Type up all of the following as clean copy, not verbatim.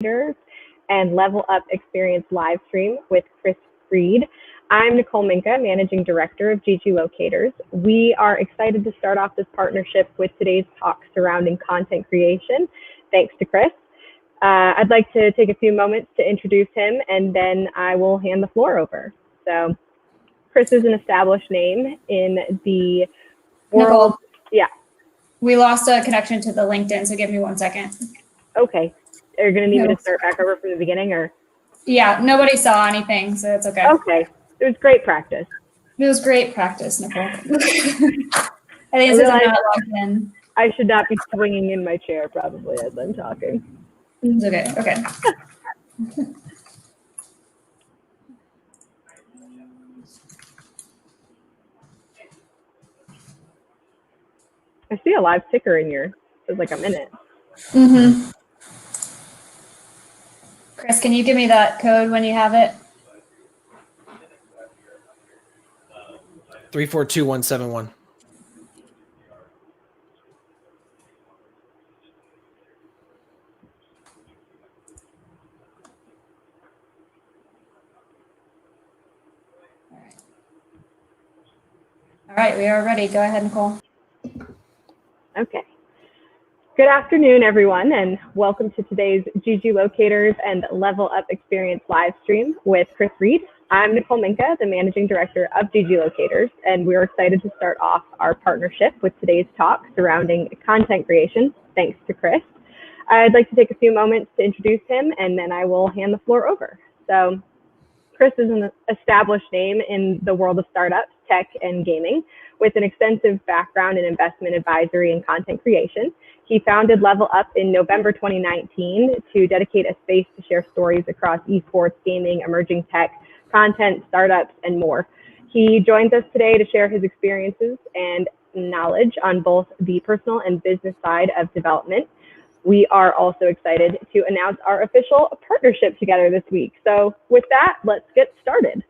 ggLocators and Level Up Experience Livestream with Cris Reed. I'm Nicole Minka, Managing Director of ggLocators. We are excited to start off this partnership with today's talk surrounding content creation, thanks to Cris. I'd like to take a few moments to introduce him, and then I will hand the floor over. So Cris is an established name in the world. Nicole, yeah. we lost a connection to the LinkedIn, so give me 1 second. Okay. Are you going to need me to start back over from the beginning, or? Yeah, nobody saw anything, so it's okay. Okay. It was great practice. It was great practice, Nicole. I think it says I'm not logged in. I should not be swinging in my chair probably as I'm talking. It's okay. Okay. I see a live ticker in your, it's like a minute. Mm-hmm. Cris, can you give me that code when you have it? 342171. All right, we are ready. Go ahead, Nicole. Okay. Good afternoon, everyone, and welcome to today's ggLocators and Level Up Experience live stream with Cris Reed. I'm Nicole Minka, the Managing Director of ggLocators, and we're excited to start off our partnership with today's talk surrounding content creation, thanks to Cris. I'd like to take a few moments to introduce him, and then I will hand the floor over. So Cris is an established name in the world of startups, tech, and gaming, with an extensive background in investment advisory and content creation. He founded Level Up in November 2019 to dedicate a space to share stories across esports, gaming, emerging tech, content, startups, and more. He joins us today to share his experiences and knowledge on both the personal and business side of development. We are also excited to announce our official partnership together this week. So with that, let's get started.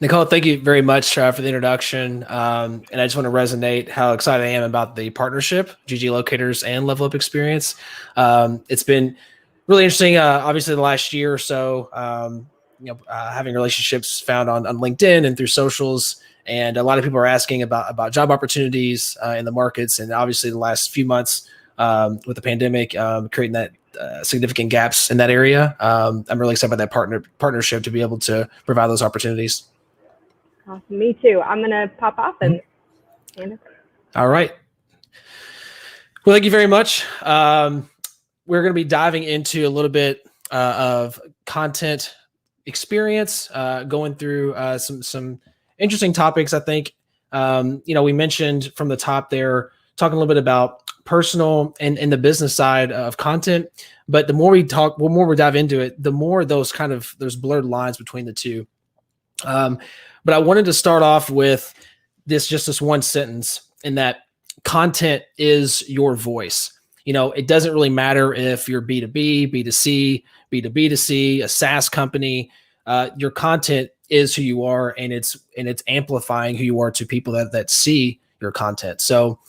Nicole, thank you very much for the introduction. And I just want to resonate how excited I am about the partnership, ggLocators and Level Up Experience. It's been really interesting, obviously, the last year or so, having relationships found on LinkedIn and through socials. And a lot of people are asking about job opportunities in the markets. And obviously, the last few months with the pandemic, creating that significant gaps in that area. I'm really excited about that partnership to be able to provide those opportunities. Awesome. Me too. I'm going to pop off and hand it. All right. Well, thank you very much. We're going to be diving into a little bit of content experience, going through some interesting topics. I think, we mentioned from the top there, talking a little bit about personal and the business side of content. But the more we talk, the more we dive into it, the more there's blurred lines between the two. But I wanted to start off with this one sentence, in that content is your voice. It doesn't really matter if you're B2B, B2C, B2B2C, a SaaS company. Your content is who you are, and it's amplifying who you are to people that see your content. So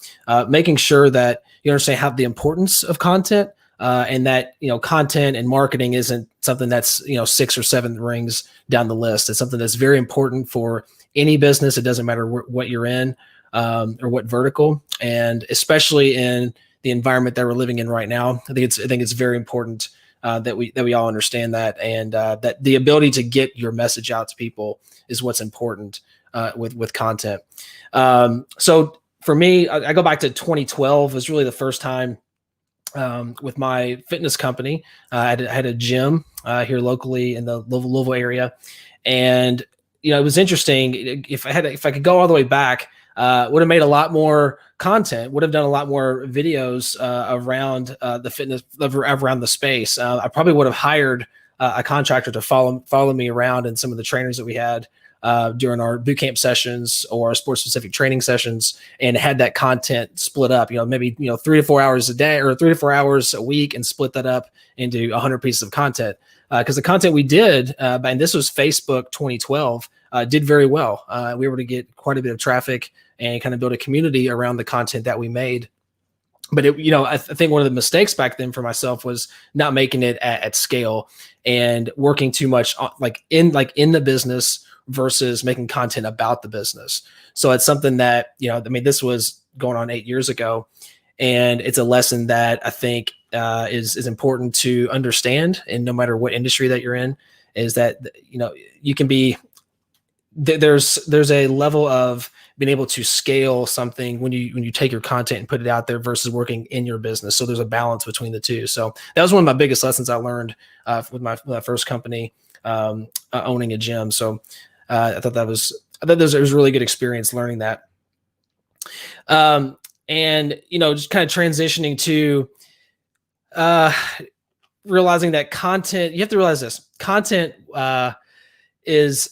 making sure that you understand how the importance of content, and that, content and marketing isn't something that's, 6 or 7 rings down the list. It's something that's very important for any business. It doesn't matter what you're in, or what vertical, and especially in the environment that we're living in right now. I think it's very important that we all understand that, and that the ability to get your message out to people is what's important with content. So for me, I go back to 2012 was really the first time with my fitness company. I had a gym here locally in the Louisville area, and it was interesting. If I could go all the way back, would have made a lot more content. Would have done a lot more videos around the fitness, around the space. I probably would have hired a contractor to follow me around, and some of the trainers that we had during our boot camp sessions or our sports specific training sessions, and had that content split up, maybe 3 to 4 hours a day or 3 to 4 hours a week, and split that up into 100 pieces of content. Because the content we did, and this was Facebook 2012, did very well. We were able to get quite a bit of traffic and kind of build a community around the content that we made. But I think one of the mistakes back then for myself was not making it at scale and working too much in the business versus making content about the business. So it's something that, this was going on 8 years ago, and it's a lesson that I think is important to understand. And no matter what industry that you're in, is that, you can be, there's a level of being able to scale something when you take your content and put it out there versus working in your business. So there's a balance between the two. So that was one of my biggest lessons I learned with my first company, owning a gym. So I thought it was a really good experience learning that. And just kind of transitioning to realizing that content, you have to realize this content is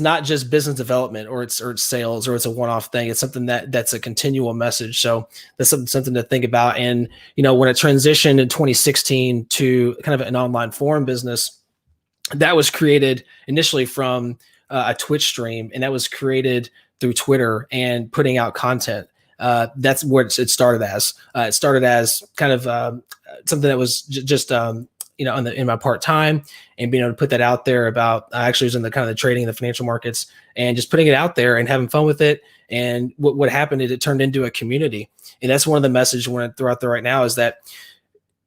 not just business development or it's sales or it's a one-off thing. It's something that's a continual message. So that's something to think about. And, when it transitioned in 2016 to kind of an online forum business, that was created initially from a Twitch stream, and that was created through Twitter and putting out content. That's what it started as. It started as kind of something that was just in my part-time, and being able to put that out there about, I actually was in the kind of the trading and the financial markets, and just putting it out there and having fun with it. And what happened is it turned into a community. And that's one of the messages I want to throw out there right now, is that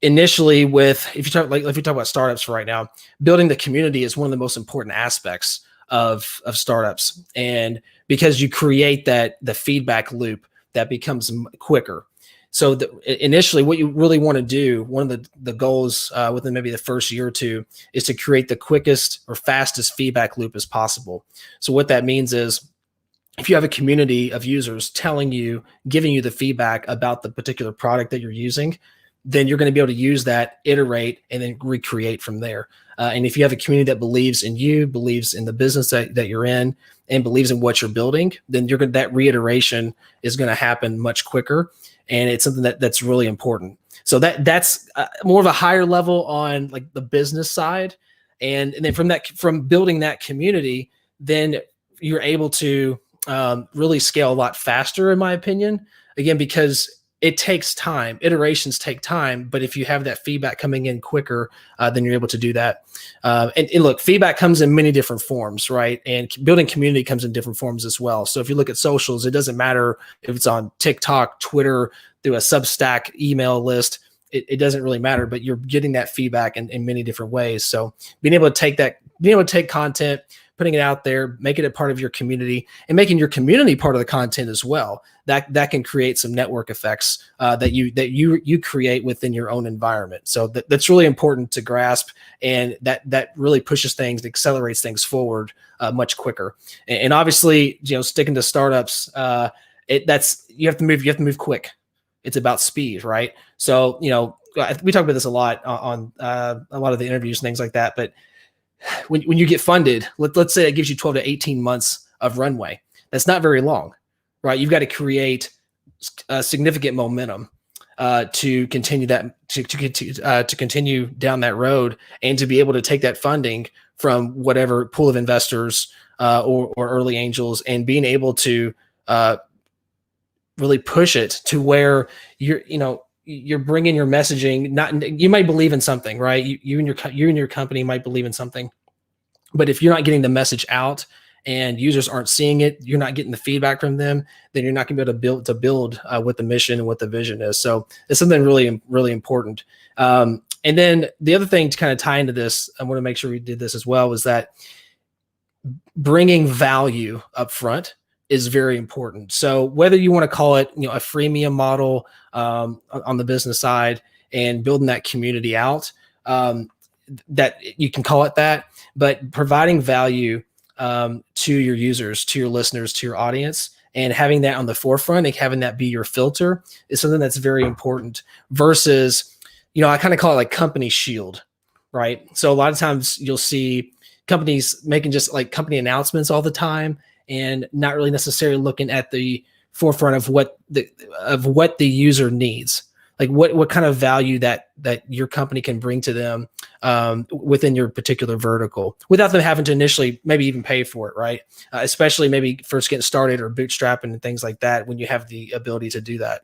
initially if you talk about startups for right now, building the community is one of the most important aspects of startups. And because you create the feedback loop that becomes quicker. So initially, what you really want to do, one of the goals within maybe the first year or two, is to create the quickest or fastest feedback loop as possible. So what that means is, if you have a community of users giving you the feedback about the particular product that you're using, then you're going to be able to use that, iterate, and then recreate from there. And if you have a community that believes in you, believes in the business that you're in, and believes in what you're building, then that reiteration is going to happen much quicker. And it's something that's really important. So that's more of a higher level on like the business side. And then from building that community, then you're able to really scale a lot faster, in my opinion, again, because it takes time. Iterations take time, but if you have that feedback coming in quicker, then you're able to do that. And look, feedback comes in many different forms, right? And building community comes in different forms as well. So if you look at socials, it doesn't matter if it's on TikTok, Twitter, through a Substack email list. It doesn't really matter, but you're getting that feedback in many different ways. So being able to take content, putting it out there, making it part of your community, and making your community part of the content as well. That can create some network effects that you create within your own environment. So that's really important to grasp, and that really pushes things, accelerates things forward much quicker. And obviously, sticking to startups, you have to move quick. It's about speed, right? So we talk about this a lot on a lot of the interviews and things like that, but when you get funded, let's say it gives you 12 to 18 months of runway. That's not very long, right? You've got to create significant momentum to continue to continue down that road, and to be able to take that funding from whatever pool of investors or early angels, and being able to really push it to where you're bringing your messaging. You might believe in something, right? You and your company might believe in something, but if you're not getting the message out and users aren't seeing it, you're not getting the feedback from them, then you're not going to be able to build what the mission and what the vision is. So it's something really, really important. And then the other thing to kind of tie into this, I want to make sure we did this as well, was that bringing value up front is very important. So whether you want to call it, a freemium model on the business side, and building that community out, that you can call it that, but providing value to your users, to your listeners, to your audience, and having that on the forefront and having that be your filter is something that's very important, versus, I kind of call it like company shield, right? So a lot of times you'll see companies making just like company announcements all the time, and not really necessarily looking at the forefront of what the user needs, like what kind of value that your company can bring to them within your particular vertical, without them having to initially maybe even pay for it, right? Especially maybe first getting started or bootstrapping and things like that, when you have the ability to do that.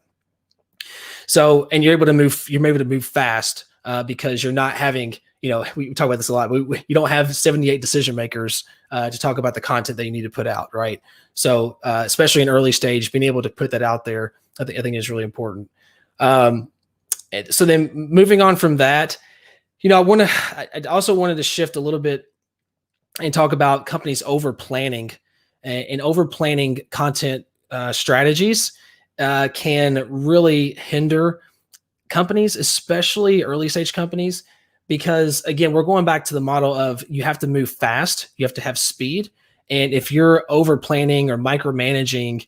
So, and you're able to move fast because you're not having, we talk about this a lot. You don't have 78 decision makers to talk about the content that you need to put out, right? So, especially in early stage, being able to put that out there, I think is really important. So then moving on from that, I also wanted to shift a little bit and talk about companies over planning and over planning content strategies can really hinder companies, especially early stage companies, because again, we're going back to the model of you have to move fast, you have to have speed. And if you're over planning or micromanaging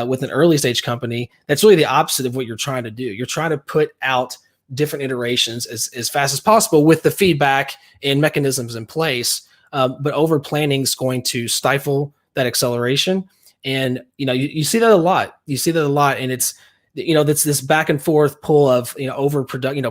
with an early stage company, that's really the opposite of what you're trying to do. You're trying to put out different iterations as fast as possible with the feedback and mechanisms in place. But over planning is going to stifle that acceleration. And, you see that a lot. And it's, that's this back and forth pull of,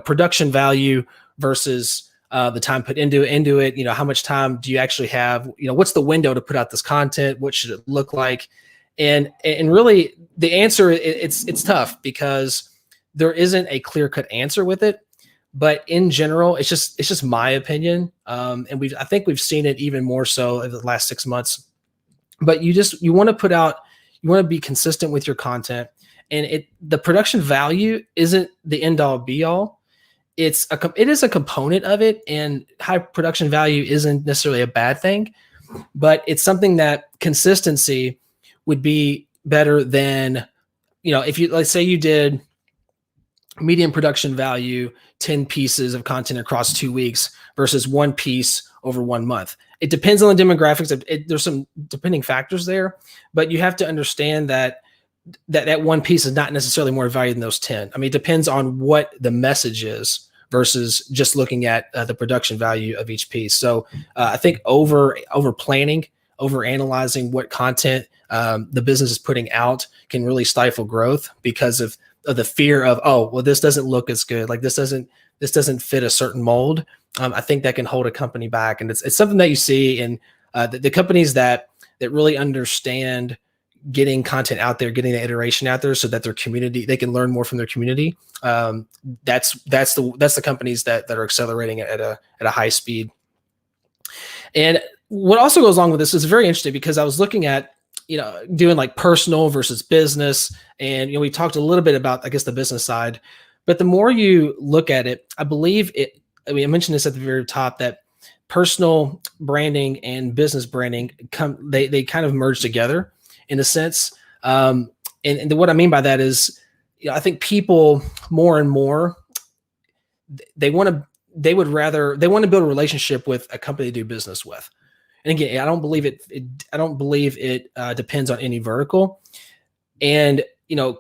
production value versus the time put into it. How much time do you actually have? What's the window to put out this content? What should it look like? And really the answer, it's tough because there isn't a clear-cut answer with it. But in general, it's just my opinion. And I think we've seen it even more so in the last 6 months. But you want to put out, you want to be consistent with your content, and the production value isn't the end all be all. It is a component of it, and high production value isn't necessarily a bad thing, but it's something that consistency would be better than, if you, let's say you did medium production value, 10 pieces of content across 2 weeks versus one piece over 1 month. It depends on the demographics. There's some depending factors there, but you have to understand that one piece is not necessarily more valuable than those 10. I mean, it depends on what the message is versus just looking at the production value of each piece. So I think over planning, over analyzing what content the business is putting out can really stifle growth because of the fear of, oh, well, this doesn't look as good. Like this doesn't fit a certain mold. I think that can hold a company back. And it's something that you see in the companies that really understand getting content out there, getting the iteration out there so that their community, they can learn more from their community. That's the companies that are accelerating at a high speed. And what also goes along with this is very interesting because I was looking at, doing like personal versus business. And, we talked a little bit about, I guess, the business side, but the more you look at it, I mentioned this at the very top that personal branding and business branding they kind of merge together in a sense. And what I mean by that is, I think people more and more, they want to build a relationship with a company they do business with. And again, I don't believe it depends on any vertical. And,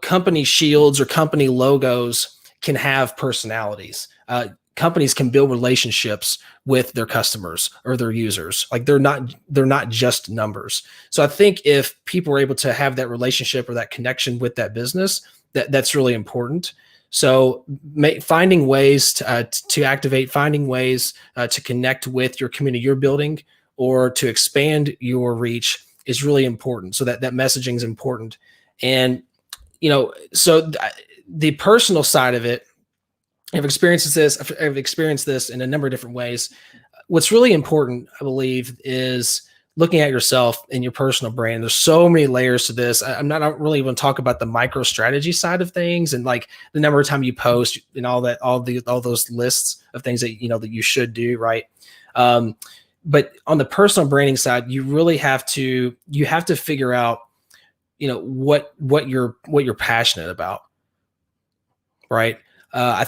company shields or company logos can have personalities. Companies can build relationships with their customers or their users. Like they're not just numbers. So I think if people are able to have that relationship or that connection with that business, that's really important. So finding ways to activate, finding ways to connect with your community you're building or to expand your reach is really important. So that messaging is important. And, so the personal side of it, I've experienced this in a number of different ways. What's really important, I believe, is looking at yourself and your personal brand. There's so many layers to this. I'm not really going to talk about the micro strategy side of things and like the number of time you post and all those lists of things that, that you should do. Right. But on the personal branding side, you really have to figure out, what you're passionate about. Right. I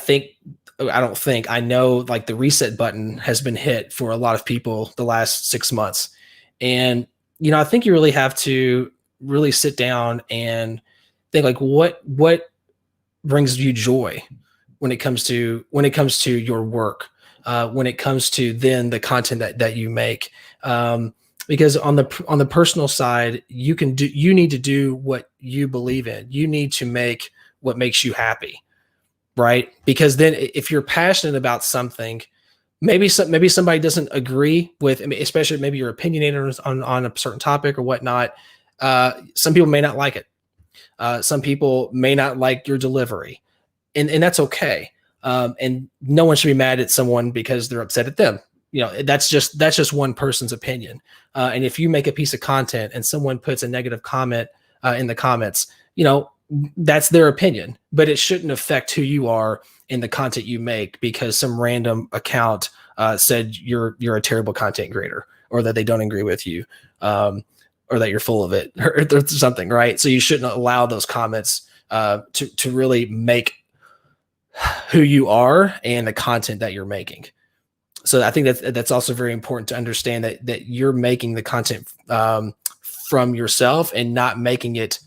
know like the reset button has been hit for a lot of people the last 6 months. And, I think you really have to really sit down and think like what brings you joy when it comes to your work, when it comes to then the content that you make. Because on the personal side, you need to do what you believe in. You need to make what makes you happy. Right. Because then if you're passionate about something, maybe somebody doesn't agree with, especially maybe you're opinionated on a certain topic or whatnot. Some people may not like it. Some people may not like your delivery. and that's okay. And no one should be mad at someone because they're upset at them. That's just one person's opinion. And if you make a piece of content and someone puts a negative comment in the comments, that's their opinion, but it shouldn't affect who you are in the content you make because some random account said you're a terrible content creator, or that they don't agree with you, or that you're full of it, or something, right? So you shouldn't allow those comments to really make who you are and the content that you're making. So I think that's also very important to understand that you're making the content from yourself and not making it.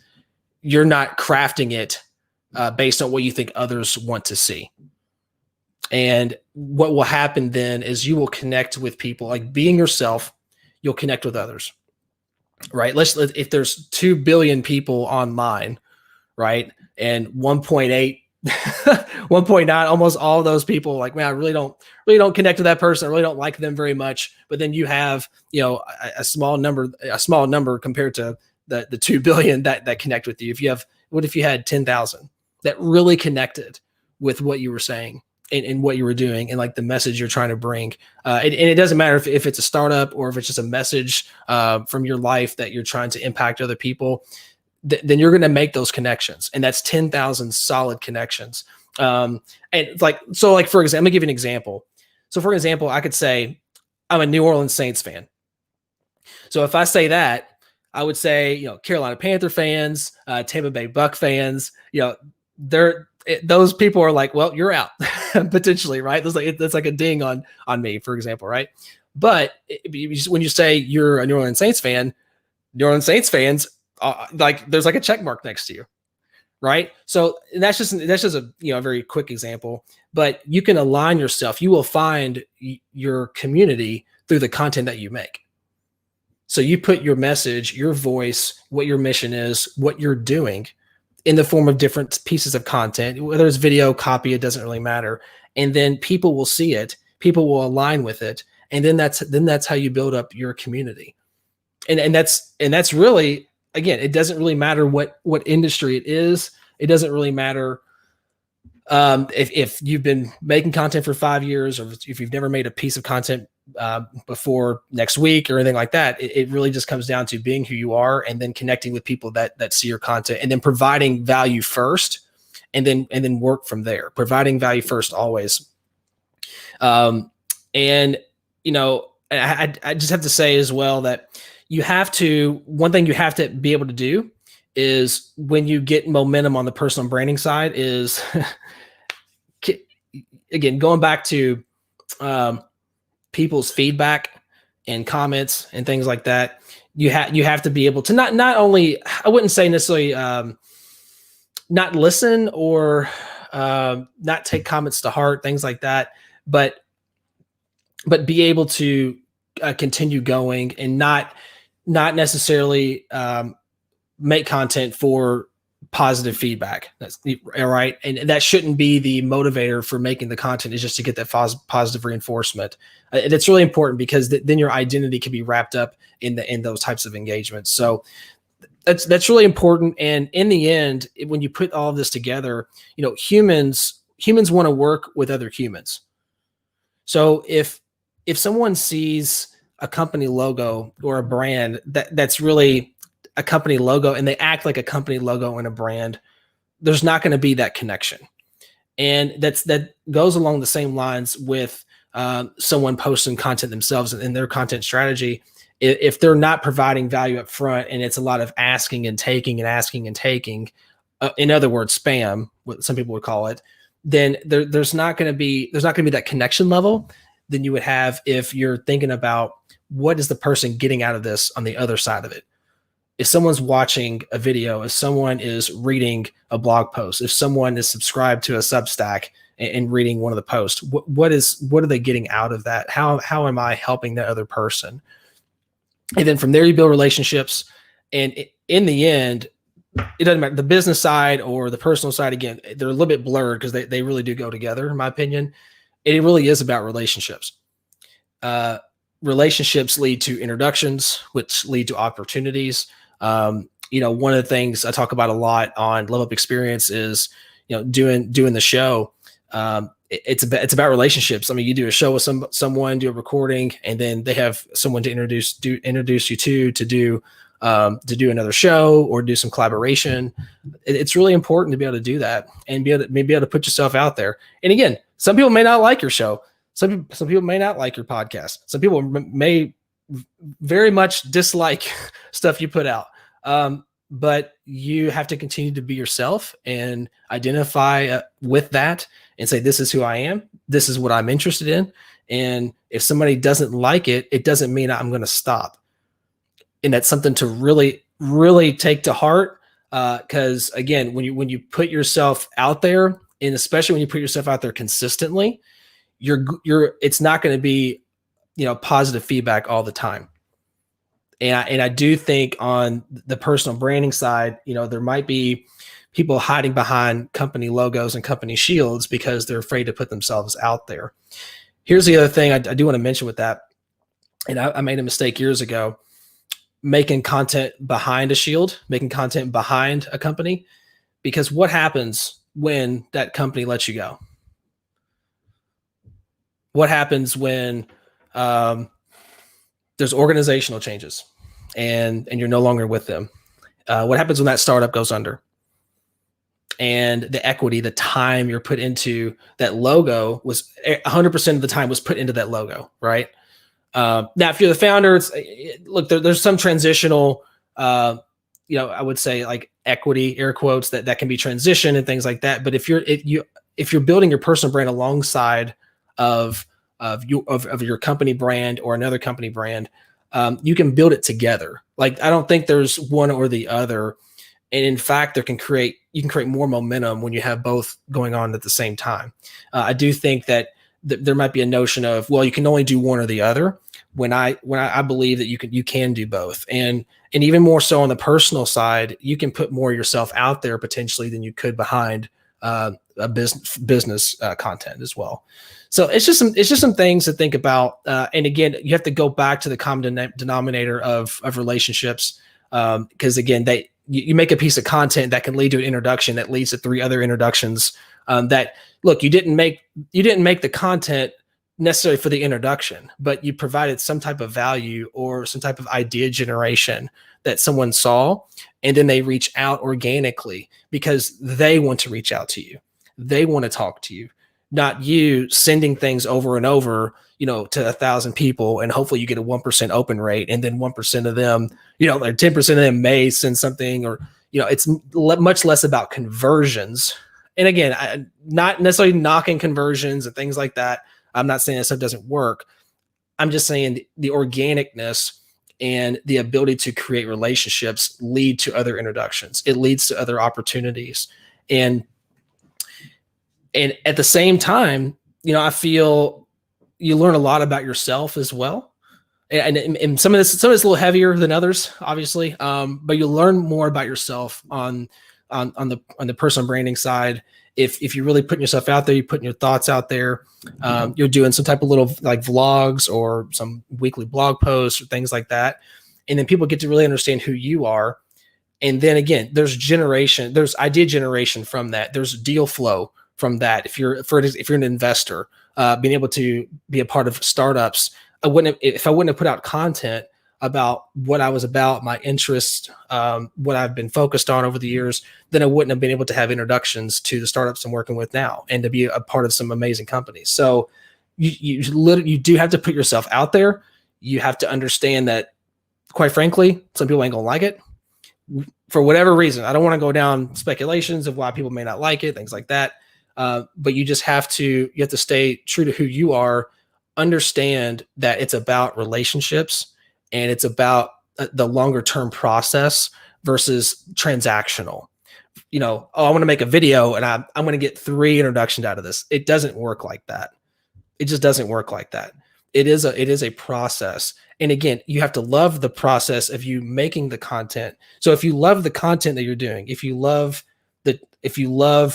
You're not crafting it based on what you think others want to see. And what will happen then is you will connect with people. Like being yourself, you'll connect with others, right? If there's 2 billion people online, right, and 1.8 1.9, almost all of those people like, man, I really don't connect with that person. I really don't like them very much. But then you have, a small number compared to the 2 billion that connect with you. What if you had 10,000 that really connected with what you were saying and what you were doing and like the message you're trying to bring? And it doesn't matter if it's a startup or if it's just a message from your life that you're trying to impact other people. Then you're going to make those connections, and that's 10,000 solid connections. And for example, let me give you an example. So for example, I could say I'm a New Orleans Saints fan. So if I say that, I would say, Carolina Panther fans, Tampa Bay Buck fans, those people are like, well, you're out potentially, right? That's like a ding on me, for example, right? But when you say you're a New Orleans Saints fan, New Orleans Saints fans, there's like a check mark next to you, right? So that's just a very quick example, but you can align yourself. You will find your community through the content that you make. So you put your message, your voice, what your mission is, what you're doing in the form of different pieces of content, whether it's video, copy, it doesn't really matter. And then people will see it, people will align with it. And then that's how you build up your community. And that's really, again, it doesn't really matter what industry it is. It doesn't really matter if you've been making content for 5 years or if you've never made a piece of content before next week or anything like that. It really just comes down to being who you are and then connecting with people that see your content and then providing value first and then work from there. Providing value first always. I just have to say as well that one thing you have to be able to do is when you get momentum on the personal branding side is, again, going back to people's feedback and comments and things like that, you have to be able to not only, I wouldn't say necessarily not listen or not take comments to heart, things like that, but be able to continue going and not necessarily make content for positive feedback. That's all right. And that shouldn't be the motivator for making the content, is just to get that positive reinforcement. And it's really important because then your identity can be wrapped up in those types of engagements. So that's really important. And in the end, when you put all of this together, humans want to work with other humans. So if someone sees a company logo or a brand that's really a company logo and they act like a company logo and a brand, there's not going to be that connection. And that goes along the same lines with someone posting content themselves in their content strategy. If they're not providing value up front and it's a lot of asking and taking and asking and taking, in other words, spam, what some people would call it, then there's not going to be that connection level than you would have if you're thinking about what is the person getting out of this on the other side of it. If someone's watching a video, if someone is reading a blog post, if someone is subscribed to a Substack and reading one of the posts, what are they getting out of that? How am I helping that other person? And then from there you build relationships. And in the end, it doesn't matter the business side or the personal side. Again, they're a little bit blurred because they really do go together, in my opinion. And it really is about relationships. Relationships lead to introductions, which lead to opportunities. One of the things I talk about a lot on Level Up Experience is, doing the show. It's about relationships. I mean, you do a show with someone, do a recording, and then they have someone to introduce you to do another show or do some collaboration. It's really important to be able to do that and be able to put yourself out there. And again, some people may not like your show. Some people may not like your podcast. Some people may very much dislike stuff you put out. But you have to continue to be yourself and identify with that and say, this is who I am. This is what I'm interested in. And if somebody doesn't like it, it doesn't mean I'm going to stop. And that's something to really, really take to heart. Cause again, when you put yourself out there, and especially when you put yourself out there consistently, it's not going to be, positive feedback all the time. And I do think on the personal branding side, there might be people hiding behind company logos and company shields because they're afraid to put themselves out there. Here's the other thing I do want to mention with that. And I made a mistake years ago, making content behind a shield, making content behind a company, because what happens when that company lets you go? What happens when there's organizational changes and you're no longer with them? What happens when that startup goes under? And the equity, the time you're put into that logo was 100% of the time was put into that logo, right? Now, if you're the founder, there's some transitional, I would say like equity, air quotes, that can be transition and things like that. But if you're building your personal brand alongside of your company brand or another company brand, you can build it together. Like, I don't think there's one or the other. And in fact, you can create more momentum when you have both going on at the same time. I do think that there might be a notion of, well, you can only do one or the other, when I believe that you can do both. And even more so on the personal side, you can put more of yourself out there potentially than you could behind a business content as well. So it's just some things to think about. And again, you have to go back to the common denominator of relationships, because again, you make a piece of content that can lead to an introduction that leads to 3 other introductions. You didn't make the content necessarily for the introduction, but you provided some type of value or some type of idea generation that someone saw, and then they reach out organically because they want to reach out to you. They want to talk to you, not you sending things over and over, to 1,000 people, and hopefully you get a 1% open rate, and then 1% of them, like 10% of them may send something, or it's much less about conversions. And again, I'm not necessarily knocking conversions and things like that. I'm not saying that stuff doesn't work. I'm just saying the organicness and the ability to create relationships lead to other introductions. It leads to other opportunities. And at the same time, I feel you learn a lot about yourself as well. And some of this is a little heavier than others, obviously. But you learn more about yourself on the personal branding side. If you're really putting yourself out there, you're putting your thoughts out there, you're doing some type of little like vlogs or some weekly blog posts or things like that. And then people get to really understand who you are. And then again, there's idea generation from that. There's deal flow from that. If you're an investor, being able to be a part of startups, if I wouldn't have put out content about what I was about, my interests, what I've been focused on over the years, then I wouldn't have been able to have introductions to the startups I'm working with now and to be a part of some amazing companies. So you do have to put yourself out there. You have to understand that, quite frankly, some people ain't gonna like it for whatever reason. I don't want to go down speculations of why people may not like it, things like that. But you have to stay true to who you are, understand that it's about relationships and it's about the longer term process versus transactional. I want to make a video and I'm going to get 3 introductions out of this. It doesn't work like that. It just doesn't work like that. It is a process. And again, you have to love the process of you making the content. So if you love the content that you're doing, if you love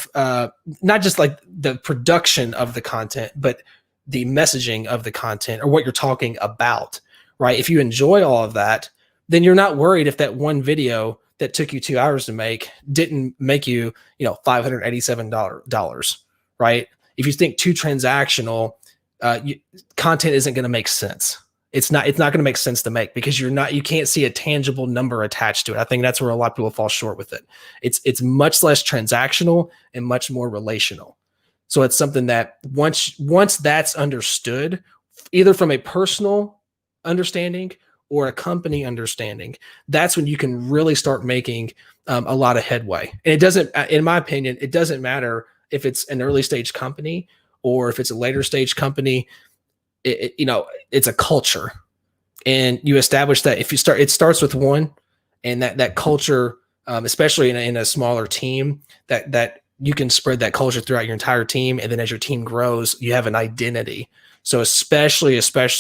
not just like the production of the content, but the messaging of the content or what you're talking about, right? If you enjoy all of that, then you're not worried if that one video that took you 2 hours to make didn't make you, $587, right? If you think too transactional, content isn't going to make sense. It's not going to make sense to make because you can't see a tangible number attached to it. I think that's where a lot of people fall short with it. It's much less transactional and much more relational. So it's something that once that's understood, either from a personal understanding or a company understanding, that's when you can really start making a lot of headway. And it doesn't, in my opinion, it doesn't matter if it's an early stage company or if it's a later stage company. It's a culture, and you establish that if you start, it starts with one, and that culture, especially in a smaller team, that you can spread that culture throughout your entire team. And then as your team grows, you have an identity. So especially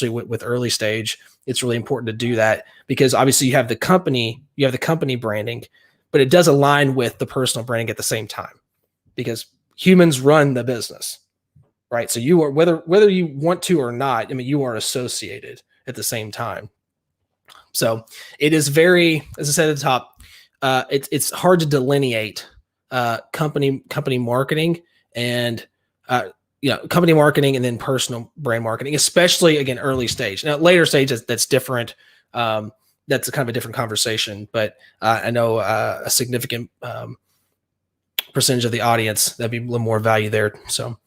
with early stage, it's really important to do that because obviously you have the company branding, but it does align with the personal branding at the same time because humans run the business. Right. So you are, whether you want to or not, you are associated at the same time. So it is very, as I said at the top, it's hard to delineate company marketing and company marketing and then personal brand marketing, especially again early stage. Now later stage that's different. That's a kind of a different conversation, but I know a significant percentage of the audience that'd be a little more value there. So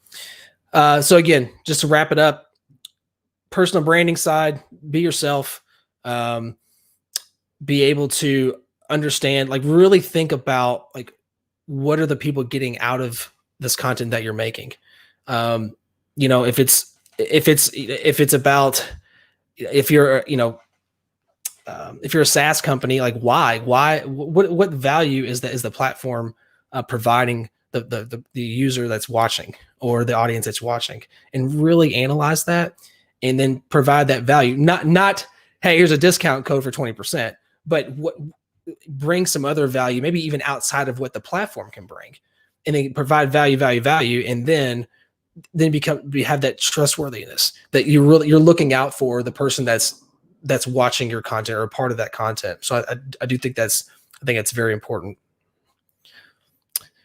again, just to wrap it up, personal branding side, be yourself, be able to understand, really think about what are the people getting out of this content that you're making? If you're a SaaS company, why, what value is the platform providing the user that's watching or the audience that's watching, and really analyze that and then provide that value. Not, hey, here's a discount code for 20%, but bring some other value, maybe even outside of what the platform can bring, and then provide value. And then have that trustworthiness that you're looking out for the person that's watching your content or a part of that content. So I do think I think that's very important.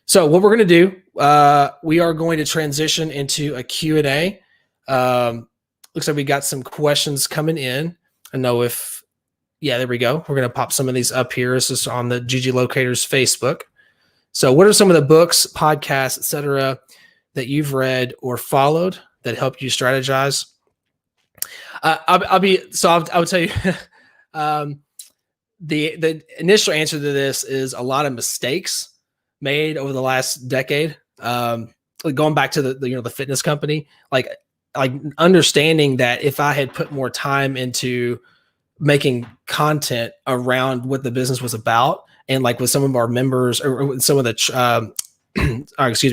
So what we're going to do, we are going to transition into a Q&A. Looks like we got some questions coming in. I know there we go. We're going to pop some of these up here. This is on the ggLocators Facebook. So what are some of the books, podcasts, et cetera, that you've read or followed that helped you strategize? I'll tell you, the initial answer to this is a lot of mistakes made over the last decade. Going back to the fitness company, like understanding that if I had put more time into making content around what the business was about, and with some of our members or some of the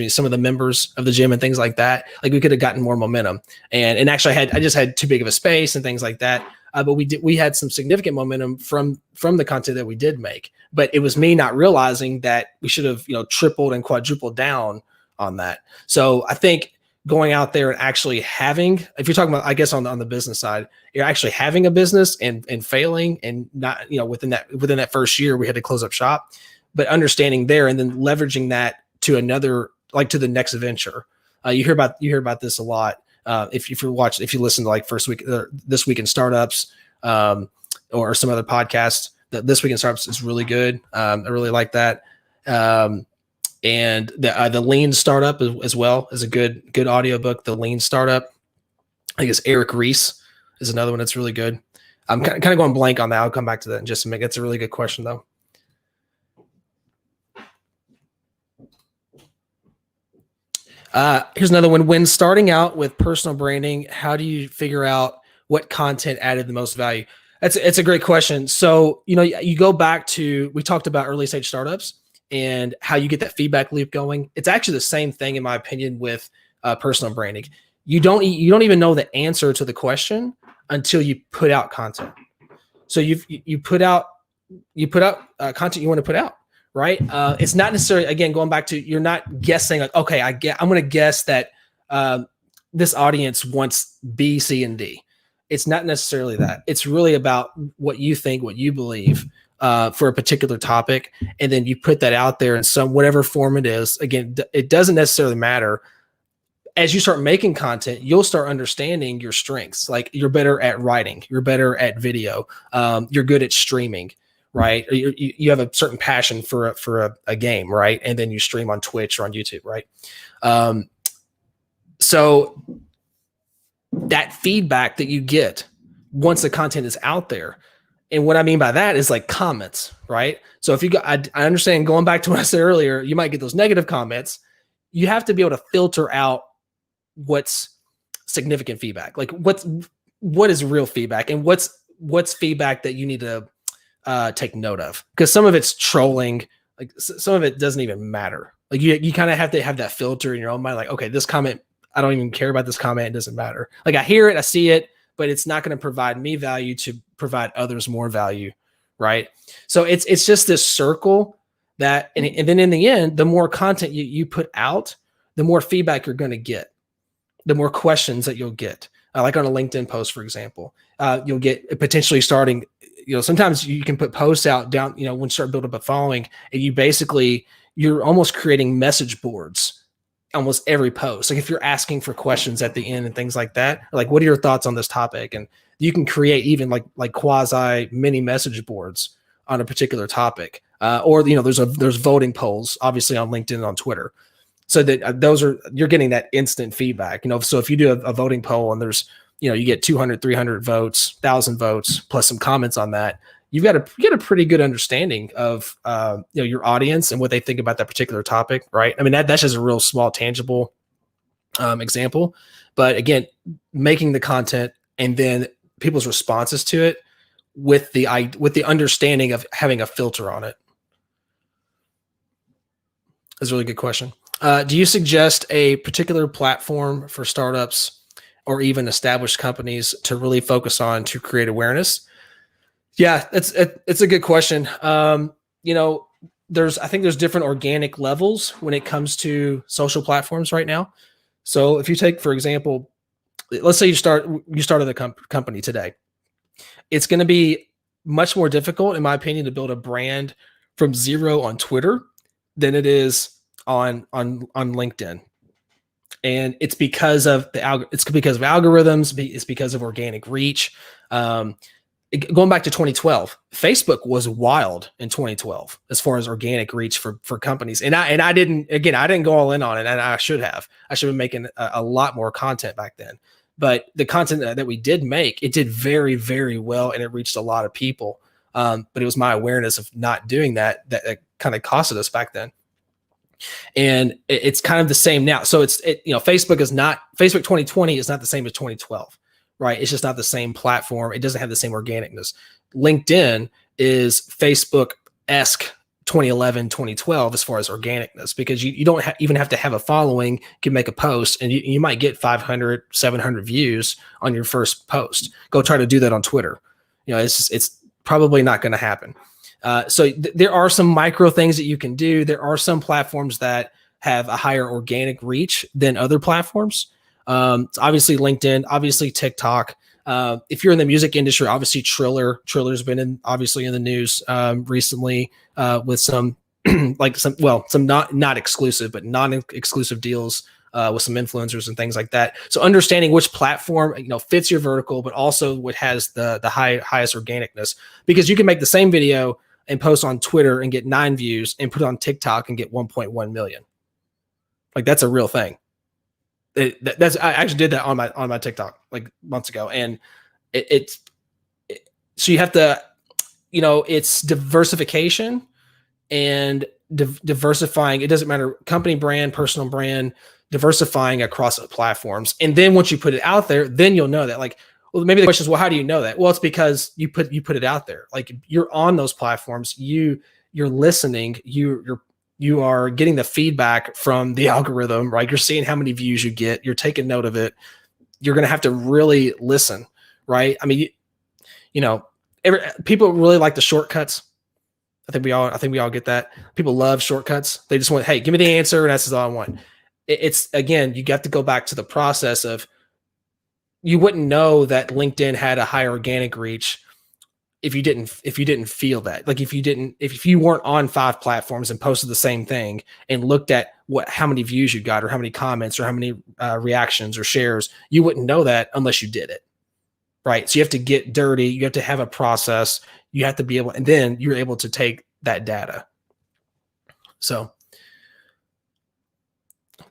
some of the members of the gym and things like that, we could have gotten more momentum. And actually I just had too big of a space and things like that. But we had some significant momentum from the content that we did make, but it was me not realizing that we should have, tripled and quadrupled down on that. So I think going out there and actually having, if you're talking about, I guess on the business side, you're actually having a business and failing and not, within that first year, we had to close up shop, but understanding there and then leveraging that to another, to the next venture. You hear about this a lot. If you listen to This Week in Startups, or some other podcasts, This Week in Startups is really good. I really like that. And the Lean Startup as well is a good audiobook. The Lean Startup, I think it's Eric Ries is another one that's really good. I'm kind of going blank on that. I'll come back to that in just a minute. That's a really good question though. Here's another one. When starting out with personal branding, how do you figure out what content added the most value? It's a great question. So, you go back to, we talked about early stage startups and how you get that feedback loop going. It's actually the same thing, in my opinion, with personal branding. You don't even know the answer to the question until you put out content. So you put out content you want to put out. Right. It's not necessarily, again, going back to, you're not guessing okay, I'm going to guess that this audience wants B, C, and D. It's not necessarily that. It's really about what you think, what you believe, for a particular topic, and then you put that out there in some whatever form it is. Again, it doesn't necessarily matter. As you start making content, you'll start understanding your strengths. Like you're better at writing, you're better at video, you're good at streaming, right? You have a certain passion for a game, right? And then you stream on Twitch or on YouTube, right? So that feedback that you get once the content is out there, and what I mean by that is like comments, right? So if you go, I understand, going back to what I said earlier, you might get those negative comments. You have to be able to filter out what's significant feedback, like what is real feedback, and what's feedback that you need to take note of, because some of it's trolling, like some of it doesn't even matter. Like you kind of have to have that filter in your own mind, like, okay, this comment, I don't even care about this comment, it doesn't matter. Like I hear it, I see it, but it's not going to provide me value to provide others more value, right? So it's just this circle that, and then in the end, the more content you put out, the more feedback you're going to get, the more questions that you'll get. Like on a LinkedIn post, for example, you'll get potentially starting, sometimes you can put posts out down, when you start building up a following, and you're almost creating message boards almost every post. Like if you're asking for questions at the end and things like that, like, what are your thoughts on this topic? And you can create even like quasi mini message boards on a particular topic. Or, there's voting polls, obviously on LinkedIn and on Twitter. So that you're getting that instant feedback, so if you do a voting poll and there's, you get 200, 300 votes, 1,000 votes, plus some comments on that, you get a pretty good understanding of, your audience and what they think about that particular topic. Right. I mean, that's just a real small, tangible, example, but again, making the content and then people's responses to it with the understanding of having a filter on it. That's a really good question. Do you suggest a particular platform for startups or even established companies to really focus on to create awareness? Yeah, it's a good question. I think there's different organic levels when it comes to social platforms right now. So if you take, for example, let's say you started a company today, it's going to be much more difficult, in my opinion, to build a brand from zero on Twitter than it is on LinkedIn. And it's because of algorithms, it's because of organic reach. Going back to 2012, Facebook was wild in 2012 as far as organic reach for companies. And I didn't go all in on it, and I should have been making a lot more content back then. But the content that we did make, it did very, very well, and it reached a lot of people. But it was my awareness of not doing that kind of costed us back then. And it's kind of the same now. So Facebook 2020 is not the same as 2012, right? It's just not the same platform. It doesn't have the same organicness. LinkedIn is Facebook-esque 2011, 2012 as far as organicness, because you don't even have to have a following. You can make a post and you might get 500, 700 views on your first post. Go try to do that on Twitter. It's probably not going to happen. So there are some micro things that you can do. There are some platforms that have a higher organic reach than other platforms. It's obviously LinkedIn, obviously TikTok. If you're in the music industry, obviously Triller's been obviously in the news recently with some some not exclusive, but non-exclusive deals with some influencers and things like that. So understanding which platform fits your vertical, but also what has the highest organicness, because you can make the same video and post on Twitter and get 9 views and put it on TikTok and get 1.1 million. Like, that's a real thing. I actually did that on my TikTok like months ago. And so you have to, it's diversification and diversifying. It doesn't matter, company brand, personal brand, diversifying across platforms. And then once you put it out there, then you'll know that, like, well, maybe the question is, well, how do you know that? Well, it's because you put it out there. Like, you're on those platforms, you're listening, you are getting the feedback from the algorithm, right? You're seeing how many views you get, you're taking note of it. You're going to have to really listen, right? I mean, people really like the shortcuts. I think we all get that. People love shortcuts. They just want, hey, give me the answer, and that's all I want. It's, again, you got to go back to the process of, you wouldn't know that LinkedIn had a high organic reach if you didn't feel that, like if you weren't on 5 platforms and posted the same thing and looked at how many views you got or how many comments or how many reactions or shares, you wouldn't know that unless you did it. Right. So you have to get dirty. You have to have a process. You have to be able, and then you're able to take that data. So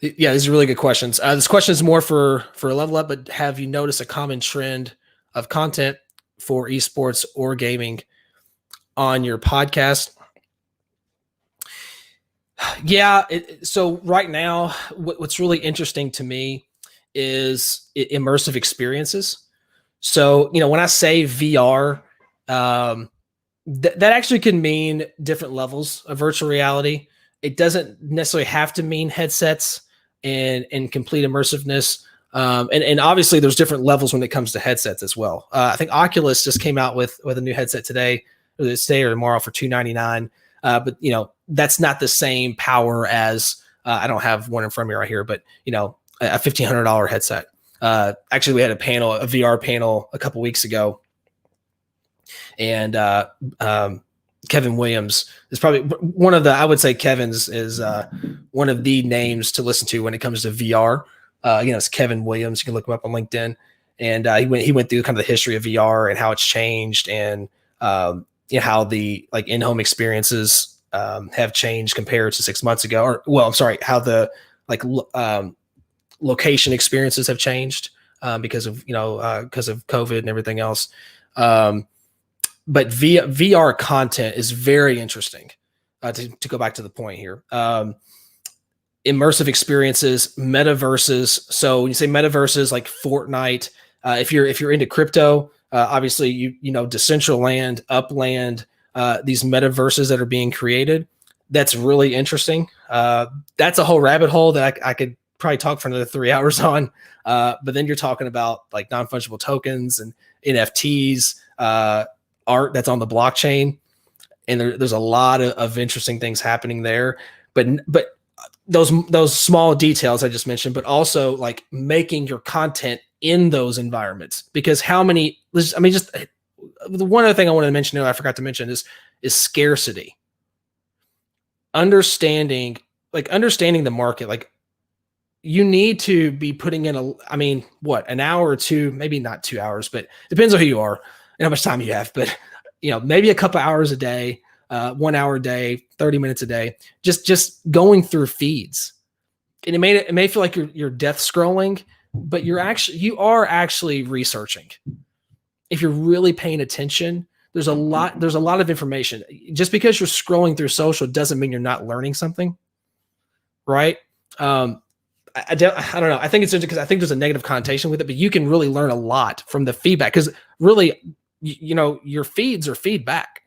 yeah, these are really good questions. This question is more for Level Up, but have you noticed a common trend of content for esports or gaming on your podcast? Yeah. So right now, what's really interesting to me is immersive experiences. So, when I say VR, that actually can mean different levels of virtual reality. It doesn't necessarily have to mean headsets and complete immersiveness. And obviously there's different levels when it comes to headsets as well. I think Oculus just came out with a new headset today or tomorrow for $299. But that's not the same power as I don't have one in front of me right here, but a $1,500 headset. Actually, we had a VR panel a couple weeks ago, and Kevin Williams is probably one of I would say Kevin's is one of the names to listen to when it comes to VR. It's Kevin Williams. You can look him up on LinkedIn, and he went through kind of the history of VR and how it's changed, and how the in-home experiences have changed compared to 6 months ago. How the location experiences have changed because of COVID and everything else. But VR content is very interesting. To go back to the point here, immersive experiences, metaverses. So when you say metaverses like Fortnite, if you're into crypto, obviously Decentraland, Upland, these metaverses that are being created, that's really interesting. That's a whole rabbit hole that I could probably talk for another 3 hours on. But then you're talking about like non-fungible tokens and NFTs, art that's on the blockchain. And there's a lot of interesting things happening there. But those small details I just mentioned, but also like making your content in those environments, because just the one other thing I wanted to mention, I forgot to mention is scarcity. Understanding the market, like you need to be putting in an hour or two, maybe not 2 hours, but depends on who you are and how much time you have, but maybe a couple hours a day, 1 hour a day, 30 minutes a day, just going through feeds. And it may feel like you're death scrolling, but you are actually researching. If you're really paying attention, there's a lot of information. Just because you're scrolling through social doesn't mean you're not learning something, right? I don't know. I think it's interesting because I think there's a negative connotation with it, but you can really learn a lot from the feedback, because really, your feeds are feedback,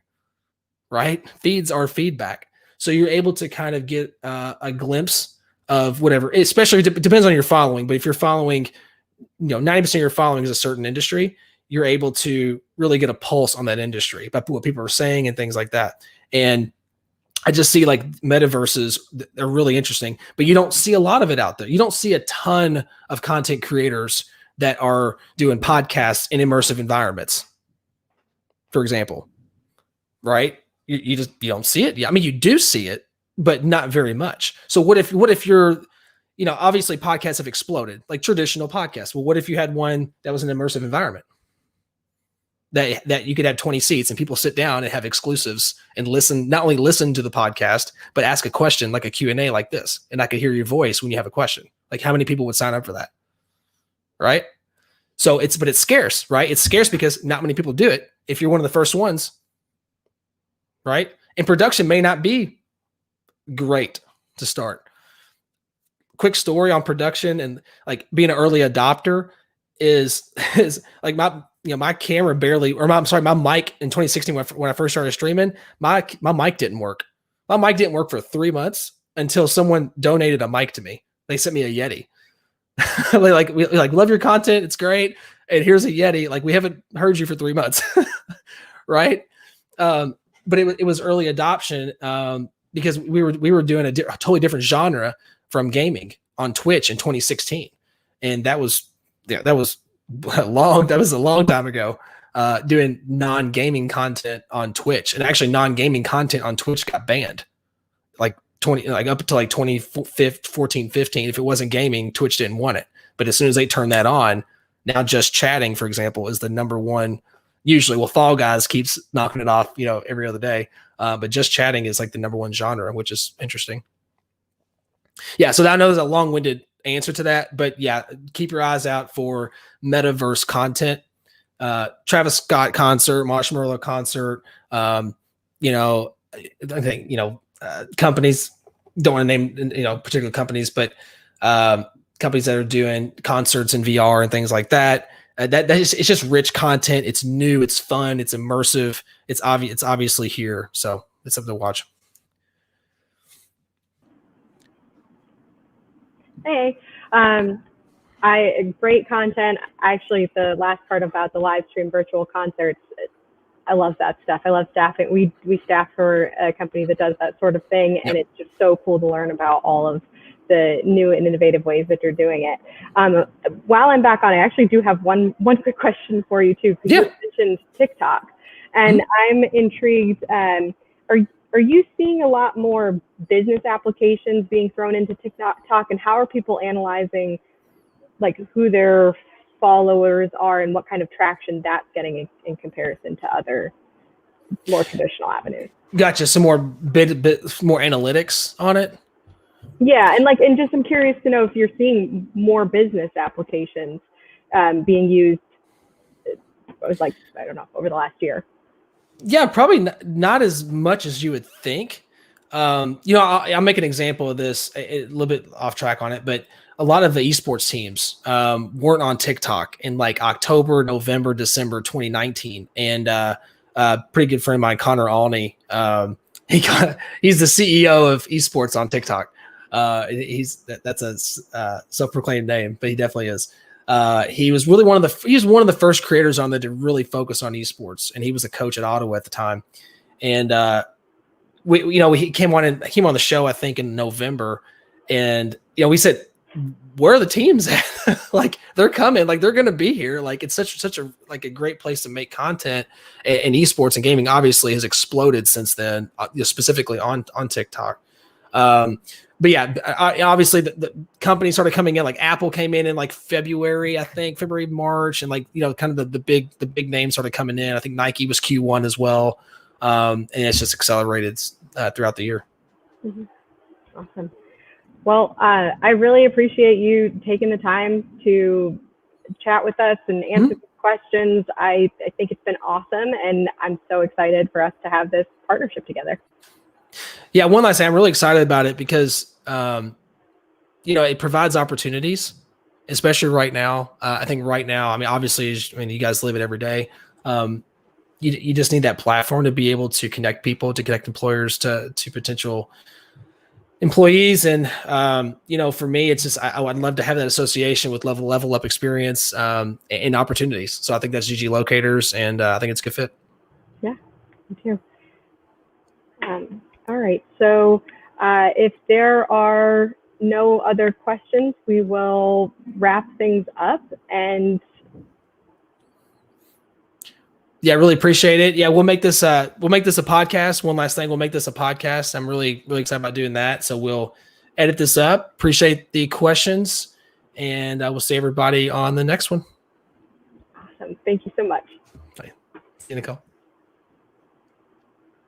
right? Feeds are feedback. So you're able to kind of get a glimpse of whatever, especially it depends on your following. But if you're following, 90% of your following is a certain industry, you're able to really get a pulse on that industry about what people are saying and things like that. And I just see like metaverses, they're really interesting, but you don't see a lot of it out there. You don't see a ton of content creators that are doing podcasts in immersive environments, for example, right? You don't see it. I mean, you do see it, but not very much. So what if you're, obviously podcasts have exploded, like traditional podcasts. Well, what if you had one that was an immersive environment? That you could have 20 seats and people sit down and have exclusives and not only listen to the podcast, but ask a question like a Q&A like this. And I could hear your voice when you have a question. Like how many people would sign up for that? Right. So it's scarce, right? It's scarce because not many people do it. If you're one of the first ones, right? And production may not be great to start. Quick story on production and like being an early adopter is like my camera my mic in 2016 when I first started streaming, my mic didn't work. My mic didn't work for 3 months until someone donated a mic to me. They sent me a Yeti. we love your content, it's great, and here's a Yeti. Like we haven't heard you for 3 months, right? But it was early adoption because we were doing a totally different genre from gaming on Twitch in 2016, and that was a long time ago. doing non-gaming content on Twitch, and actually non-gaming content on Twitch got banned like up to like 2014, 15. If it wasn't gaming, Twitch didn't want it. But as soon as they turn that on, now just chatting, for example, is the number one. Usually, well, Fall Guys keeps knocking it off, every other day. But just chatting is like the number one genre, which is interesting. Yeah, so I know there's a long-winded answer to that, but yeah, keep your eyes out for metaverse content. Travis Scott concert, Marshmallow concert. I think companies, don't want to name particular companies, but companies that are doing concerts in VR and things like that. It's just rich content. It's new. It's fun. It's immersive. It's obvious. It's obviously here, so it's something to watch. Hey, great content. Actually, the last part about the live stream virtual concerts, I love that stuff. I love staffing. We staff for a company that does that sort of thing, Yep. And it's just so cool to learn about all of the new and innovative ways that you're doing it. While I'm back on, I actually do have one quick question for you too, because you mentioned TikTok, and I'm intrigued. Are you seeing a lot more business applications being thrown into TikTok, and how are people analyzing like who their followers are and what kind of traction that's getting in comparison to other more traditional avenues? Gotcha. Some more bit more analytics on it. Yeah, and just I'm curious to know if you're seeing more business applications being used. It was like, I don't know, over the last year. Yeah, probably not as much as you would think. I'll make an example of this, a little bit off track on it, but a lot of the esports teams weren't on TikTok in like October, November, December 2019. And pretty good friend of mine, Connor Alney, he's the CEO of esports on TikTok. That's a self-proclaimed name, but he definitely is. He was really one of the first creators on there to really focus on esports, and he was a coach at Ottawa at the time. And he came on the show, I think, in November, and we said, where are the teams at? Like, they're coming, like they're going to be here. Like, it's such a great place to make content, and esports and gaming obviously has exploded since then, specifically on TikTok. But yeah, obviously the companies started coming in. Like Apple came in like February, March, and kind of the big names started coming in. I think Nike was Q1 as well, and it's just accelerated throughout the year. Mm-hmm. Awesome. Well, I really appreciate you taking the time to chat with us and answer questions. I think it's been awesome, and I'm so excited for us to have this partnership together. Yeah, one last thing, I'm really excited about it because, it provides opportunities, especially right now. I think right now, obviously, you guys live it every day. You just need that platform to be able to connect people, to connect employers to potential employees. And, for me, it's just, I'd love to have that association with level up experience and opportunities. So I think that's ggLocators, and I think it's a good fit. Yeah, me too. All right. So if there are no other questions, we will wrap things up. And yeah, really appreciate it. Yeah, we'll make this a podcast. One last thing, we'll make this a podcast. I'm really, really excited about doing that. So we'll edit this up. Appreciate the questions, and I will see everybody on the next one. Awesome. Thank you so much. Bye. See you, Nicole.